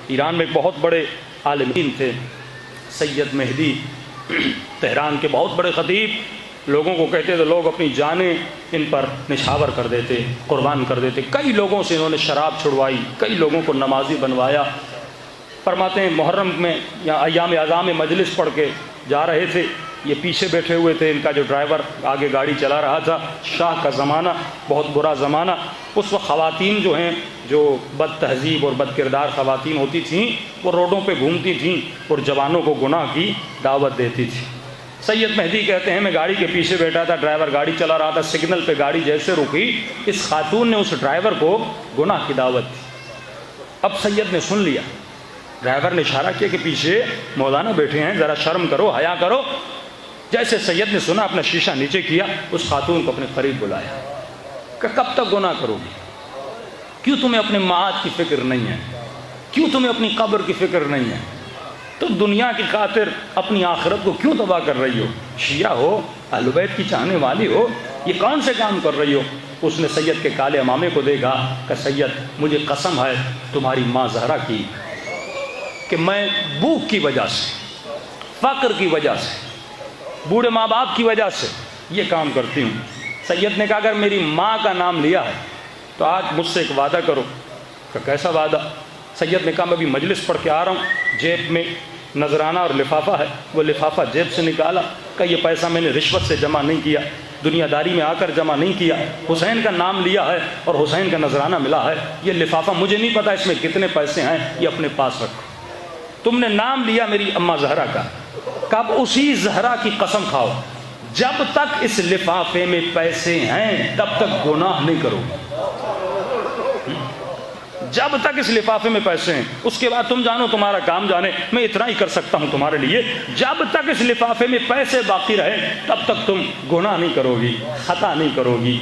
ایران میں ایک بہت بڑے عالم دین تھے سید مہدی، تہران کے بہت بڑے خطیب، لوگوں کو کہتے تھے لوگ اپنی جانیں ان پر نچھاور کر دیتے، قربان کر دیتے۔ کئی لوگوں سے انہوں نے شراب چھڑوائی، کئی لوگوں کو نمازی بنوایا۔ فرماتے ہیں محرم میں یا ایام اعظام میں مجلس پڑھ کے جا رہے تھے، یہ پیچھے بیٹھے ہوئے تھے، ان کا جو ڈرائیور آگے گاڑی چلا رہا تھا، شاہ کا زمانہ، بہت برا زمانہ، اس وقت خواتین جو ہیں جو بد تہذیب اور بد کردار خواتین ہوتی تھیں وہ روڈوں پہ گھومتی تھیں اور جوانوں کو گناہ کی دعوت دیتی تھی۔ سید مہدی کہتے ہیں میں گاڑی کے پیچھے بیٹھا تھا، ڈرائیور گاڑی چلا رہا تھا، سگنل پہ گاڑی جیسے رکی اس خاتون نے اس ڈرائیور کو گناہ کی دعوت دی۔ اب سید نے سن لیا، ڈرائیور نے اشارہ کیا کہ پیچھے مولانا بیٹھے ہیں، ذرا شرم کرو، حیا کرو۔ جیسے سید نے سنا اپنا شیشہ نیچے کیا، اس خاتون کو اپنے قریب بلایا کہ کب تک گناہ کرو گی؟ کیوں تمہیں اپنے معاد کی فکر نہیں ہے؟ کیوں تمہیں اپنی قبر کی فکر نہیں ہے؟ تم دنیا کی خاطر اپنی آخرت کو کیوں تباہ کر رہی ہو؟ شیعہ ہو، اہل بیت کی چاہنے والی ہو، یہ کون سے کام کر رہی ہو؟ اس نے سید کے کالے امامے کو دیکھا کہ سید مجھے قسم ہے تمہاری ماں زہرا کی کہ میں بھوک کی وجہ سے، فقر کی وجہ سے، بوڑھے ماں باپ کی وجہ سے یہ کام کرتی ہوں۔ سید نے کہا اگر میری ماں کا نام لیا ہے تو آج مجھ سے ایک وعدہ کرو۔ کہ کیسا وعدہ؟ سید نے کہا میں بھی مجلس پڑھ کے آ رہا ہوں، جیب میں نذرانہ اور لفافہ ہے، وہ لفافہ جیب سے نکالا کہ یہ پیسہ میں نے رشوت سے جمع نہیں کیا، دنیا داری میں آ کر جمع نہیں کیا، حسین کا نام لیا ہے اور حسین کا نذرانہ ملا ہے، یہ لفافہ مجھے نہیں پتا اس میں کتنے پیسے ہیں، یہ اپنے پاس رکھو۔ تم نے نام لیا میری اماں زہرا کا، کب اسی زہرا کی قسم کھاؤ جب تک اس لفافے میں پیسے ہیں تب تک گناہ نہیں کرو، جب تک اس لفافے میں پیسے ہیں، اس کے بعد تم جانو تمہارا کام جانے، میں اتنا ہی کر سکتا ہوں تمہارے لیے، جب تک اس لفافے میں پیسے باقی رہے تب تک تم گناہ نہیں کرو گی، خطا نہیں کرو گی،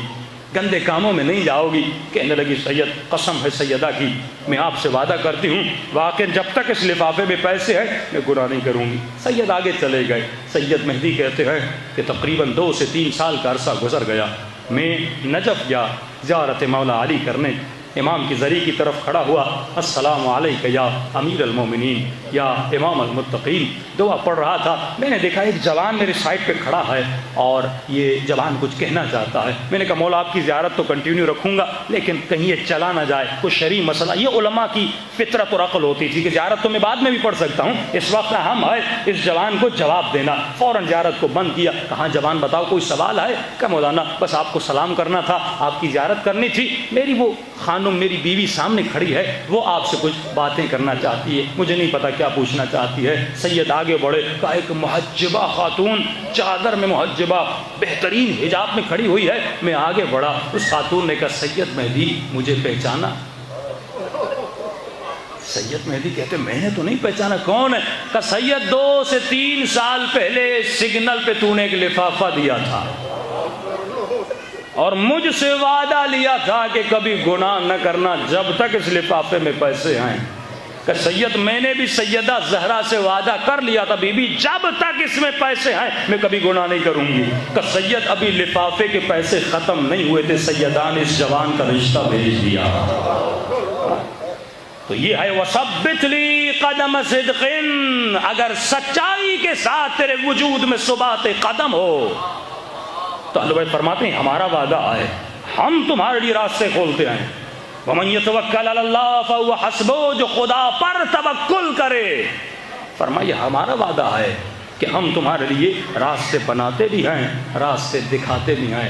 گندے کاموں میں نہیں جاؤ گی۔ کہنے لگی سید قسم ہے سیدہ کی میں آپ سے وعدہ کرتی ہوں واقعی جب تک اس لفافے میں پیسے ہیں میں گناہ نہیں کروں گی۔ سید آگے چلے گئے۔ سید مہدی کہتے ہیں کہ تقریباً 2 سے 3 سال کا عرصہ گزر گیا، میں نجف گیا زیارت مولا علی کرنے، امام کی زری کی طرف کھڑا ہوا، السلام علیک یا امیر المومنین یا امام المتقین، دعا پڑھ رہا تھا۔ میں نے دیکھا ایک جوان میرے سائڈ پہ کھڑا ہے اور یہ جوان کچھ کہنا چاہتا ہے۔ میں نے کہا مولا آپ کی زیارت تو کنٹینیو رکھوں گا لیکن کہیں یہ چلا نہ جائے کوئی شرعی مسئلہ۔ یہ علماء کی فطرت اور عقل ہوتی تھی کہ زیارت تو میں بعد میں بھی پڑھ سکتا ہوں، اس وقت اہم ہے اس جوان کو جواب دینا۔ فوراً زیارت کو بند کیا، کہاں جوان بتاؤ کوئی سوال ہے؟ کہ مولانا بس آپ کو سلام کرنا تھا، آپ کی زیارت کرنی تھی، میری وہ خانم میری بیوی سامنے کھڑی ہے، وہ آپ سے کچھ باتیں کرنا چاہتی ہے، مجھے نہیں پتا کیا پوچھنا چاہتی ہے۔ سید آگے بڑھے، کہا ایک محجبہ خاتون چادر میں محجبہ بہترین حجاب میں کھڑی ہوئی ہے۔ میں آگے بڑھا، اس خاتون نے کہا سید مہدی مجھے پہچانا؟ سید مہدی کہتے میں نے تو نہیں پہچانا، کون ہے؟ کہا سید 2 سے 3 سال پہلے سگنل پہ تو نے ایک لفافہ دیا تھا اور مجھ سے وعدہ لیا تھا کہ کبھی گناہ نہ کرنا جب تک اس لفافے میں پیسے ہیں۔ کہ سید میں نے بھی سیدہ زہرا سے وعدہ کر لیا تھا بی بی جب تک اس میں پیسے ہیں میں کبھی گناہ نہیں کروں گی۔ کہ سید ابھی لفافے کے پیسے ختم نہیں ہوئے تھے، سیدہ نے اس جوان کا رشتہ بھیج دیا۔ تو یہ ہے وَثَبِّتْ لِي قَدَمَ صِدْقٍ، اگر سچائی کے ساتھ تیرے وجود میں ثبات قدم ہو تو اللہ بھائی فرماتے ہیں ہمارا وعدہ ہے، ہم تمہارے لیے راستے کھولتے ہیں۔ وَمَن يَتَوَكَّلْ عَلَى اللَّهِ فَهُوَ حَسْبُهُ، جو خدا پر توکل کرے، فرمایا ہمارا وعدہ ہے کہ ہم تمہارے لیے راستے بناتے بھی ہیں، راستے دکھاتے بھی ہیں۔